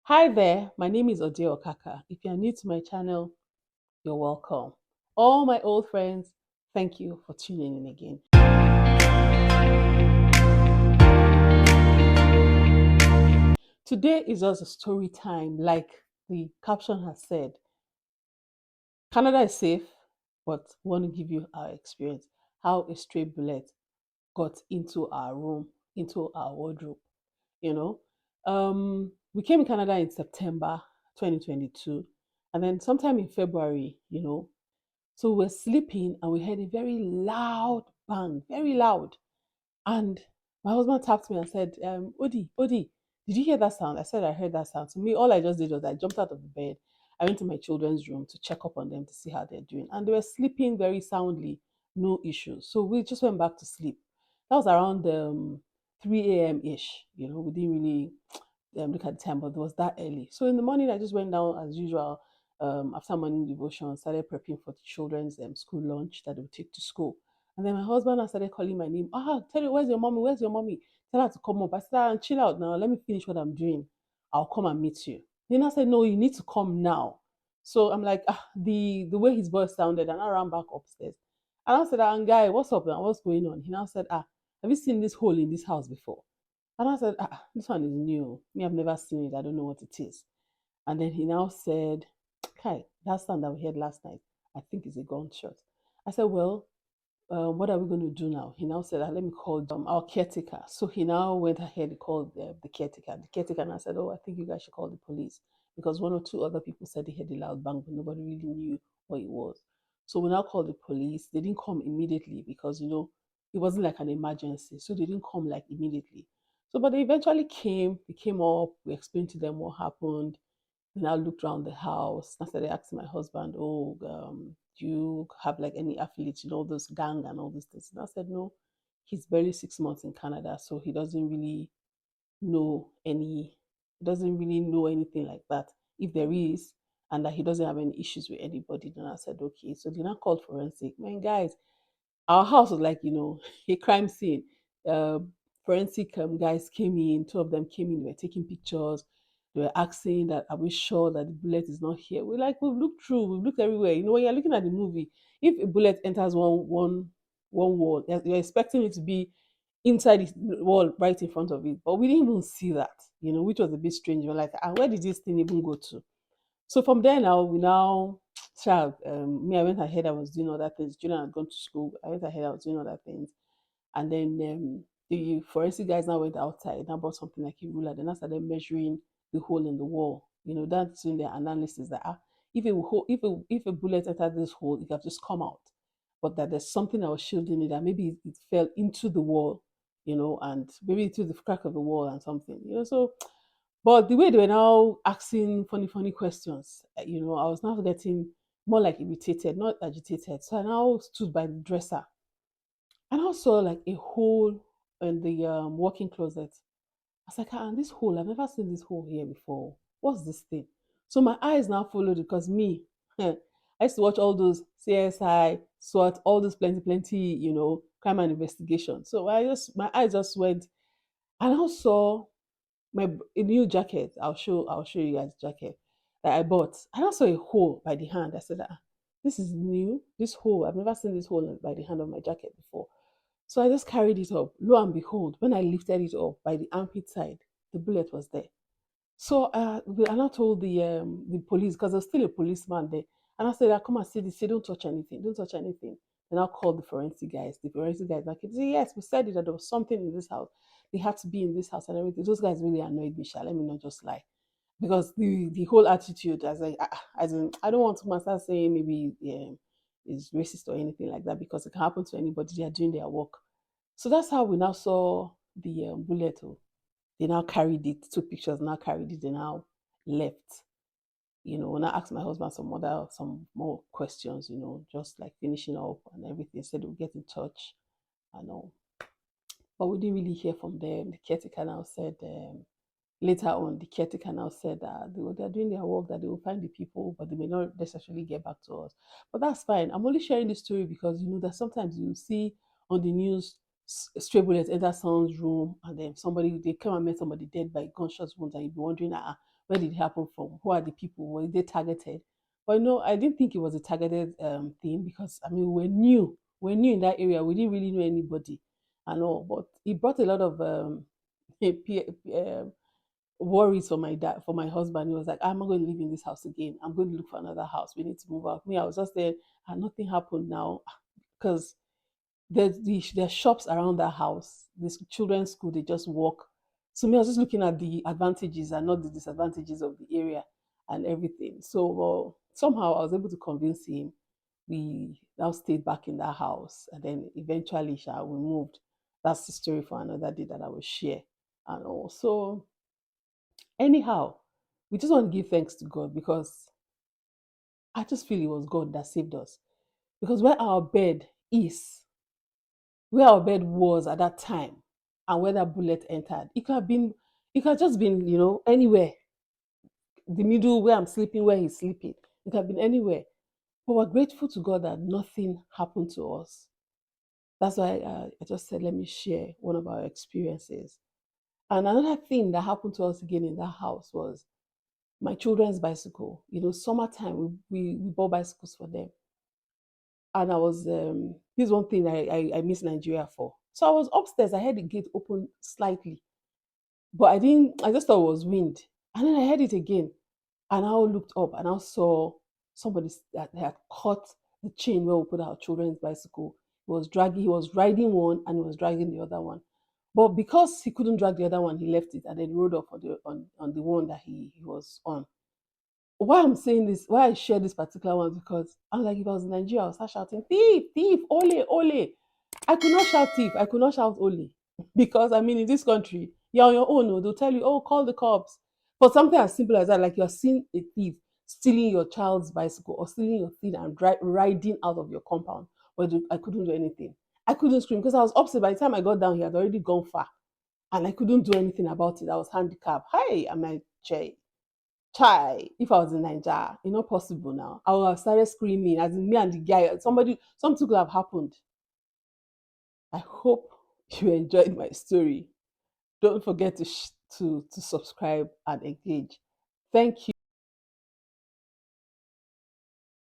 Hi there, my name is Ode Okaka. If you're new to my channel, you're welcome. All my old friends, thank you for tuning in again. Today is just a story time, like the caption has said. Canada is safe, but we want to give you our experience how a stray bullet got into our room, into our wardrobe. You know, we came in Canada in September 2022, and then sometime in February, so we were sleeping and we heard a very loud bang, very loud. And my husband tapped me and said, Odi, did you hear that sound? I said, I heard that sound. So me, all I just did was I jumped out of the bed. I went to my children's room to check up on them to see how they're doing. And they were sleeping very soundly, no issues. So we just went back to sleep. That was around 3 a.m. ish. We didn't really look at the time, but it was that early. So in the morning, I just went down as usual. After morning devotion, started prepping for the children's school lunch that they would take to school. And then my husband and started calling my name. Tell you, where's your mommy? Where's your mommy? Tell her to come up. I said, chill out now. Let me finish what I'm doing. I'll come and meet you. Then I said, no, you need to come now. So I'm like, the way his voice sounded, and I ran back upstairs. And I said, guy, what's up now? What's going on? He now said, have you seen this hole in this house before? And I said, this one is new. Me, I've never seen it. I don't know what it is. And then he now said, Kai, that sound that we heard last night, I think is a gunshot. I said, well, what are we going to do now? He now said, let me call our caretaker. So he now went ahead and called the caretaker. The caretaker and I said, I think you guys should call the police because one or two other people said they heard a loud bang, but nobody really knew what it was. So we now called the police. They didn't come immediately because, it wasn't like an emergency. So they didn't come like immediately. So, but they eventually came. They came up. We explained to them what happened. Then I looked around the house. I started asking my husband, do you have like any affiliates, those gang and all these things? And I said, no, he's barely 6 months in Canada, so know any, he doesn't really know anything like that. If there is, and that he doesn't have any issues with anybody, then I said, okay. So then I called forensic. Man, guys, our house was like, a crime scene. Uh, Forensic guys came in, two of them came in, they were taking pictures. They were asking that, are we sure that the bullet is not here? We've looked through, we've looked everywhere. When you're looking at the movie, if a bullet enters one wall, you're expecting it to be inside the wall right in front of it. But we didn't even see that, which was a bit strange. We're like, where did this thing even go to? So from there now, we now child, me, I went ahead, I was doing other things. Julian had gone to school. I went ahead, I was doing other things. And then the forensic guys now went outside, now brought something like a ruler. Then I started measuring the hole in the wall. That's in their analysis that if a bullet entered this hole, it can just come out. But that there's something that was shielding it, and maybe it fell into the wall, and maybe into the crack of the wall and something. So but the way they were now asking funny, funny questions, I was now getting more like irritated, not agitated. So I now stood by the dresser and I saw like a hole in the walk-in closet. I was like, this hole, I've never seen this hole here before. What's this thing? So my eyes now followed it because me, I used to watch all those CSI, SWAT, all those plenty, crime and investigation. So my eyes just went and I saw a new jacket. I'll show you guys the jacket that I bought. And I saw a hole by the hand. I said, this is new. This hole, I've never seen this hole by the hand of my jacket before. So I just carried it up. Lo and behold, when I lifted it up by the armpit side, the bullet was there. So I now told the police because there's still a policeman there, and I said, "Come and see this. Say, don't touch anything. Don't touch anything." Then I called the forensic guys. The forensic guys like, "Yes, we said it that there was something in this house. They had to be in this house and everything." Those guys really annoyed me. Let me not just lie, because the whole attitude as like as in I don't want to start saying maybe is racist or anything like that because it can happen to anybody. They are doing their work. So that's how we now saw the bullet. They now carried it, took pictures, now carried it, they now left. When I asked my husband some more questions, just like finishing up and everything, said we'll get in touch and all. But we didn't really hear from them. The caretaker now said, later on, the caretaker now said that they're doing their work, that they will find the people, but they may not necessarily get back to us. But that's fine. I'm only sharing this story because, that sometimes you see on the news stray bullets enter someone's room, and then somebody they came and met somebody dead by gunshot wounds, and you'd be wondering, where did it happen from? Who are the people? Were they targeted? But no, I didn't think it was a targeted thing, because I mean we're new in that area. We didn't really know anybody and all, but it brought a lot of worries for my dad, for my husband. He was like, I'm not going to live in this house again. I'm going to look for another house. We need to move out. Me, I was just there, and nothing happened now, because there's shops around that house. This children's school, they just walk. So me, I was just looking at the advantages and not the disadvantages of the area and everything. So somehow I was able to convince him. We now stayed back in that house, and then eventually, we moved. That's the story for another day that I will share. And also, anyhow, we just want to give thanks to God, because I just feel it was God that saved us. Because where our bed was at that time, and where that bullet entered, it could have just been, anywhere, the middle where I'm sleeping, where he's sleeping. It could have been anywhere. But we're grateful to God that nothing happened to us. That's why I just said, let me share one of our experiences. And another thing that happened to us again in that house was my children's bicycle. Summertime, we bought bicycles for them. And I was, here's one thing I miss Nigeria for. So I was upstairs, I heard the gate open slightly, but I just thought it was wind. And then I heard it again. And I looked up, and I saw somebody that had caught the chain where we put our children's bicycle. He was riding one, and he was dragging the other one. But because he couldn't drag the other one, he left it and then rode off on the one that he was on. Why I'm saying this, why I share this particular one, because I'm like, if I was in Nigeria, I would start shouting, thief, thief, ole, ole. I could not shout thief, I could not shout ole. Because I mean, in this country, you're on your own. Oh, they'll tell you, oh, call the cops. For something as simple as that, like you're seeing a thief stealing your child's bicycle or stealing your thing and riding out of your compound. But I couldn't do anything. I couldn't scream because I was upset. By the time I got down, he had already gone far. And I couldn't do anything about it. I was handicapped. Hi, am I Jay? Chai, if I was in Nigeria, it's not possible now. I would have started screaming, as in me and the guy. Something could have happened. I hope you enjoyed my story. Don't forget to subscribe and engage. Thank you.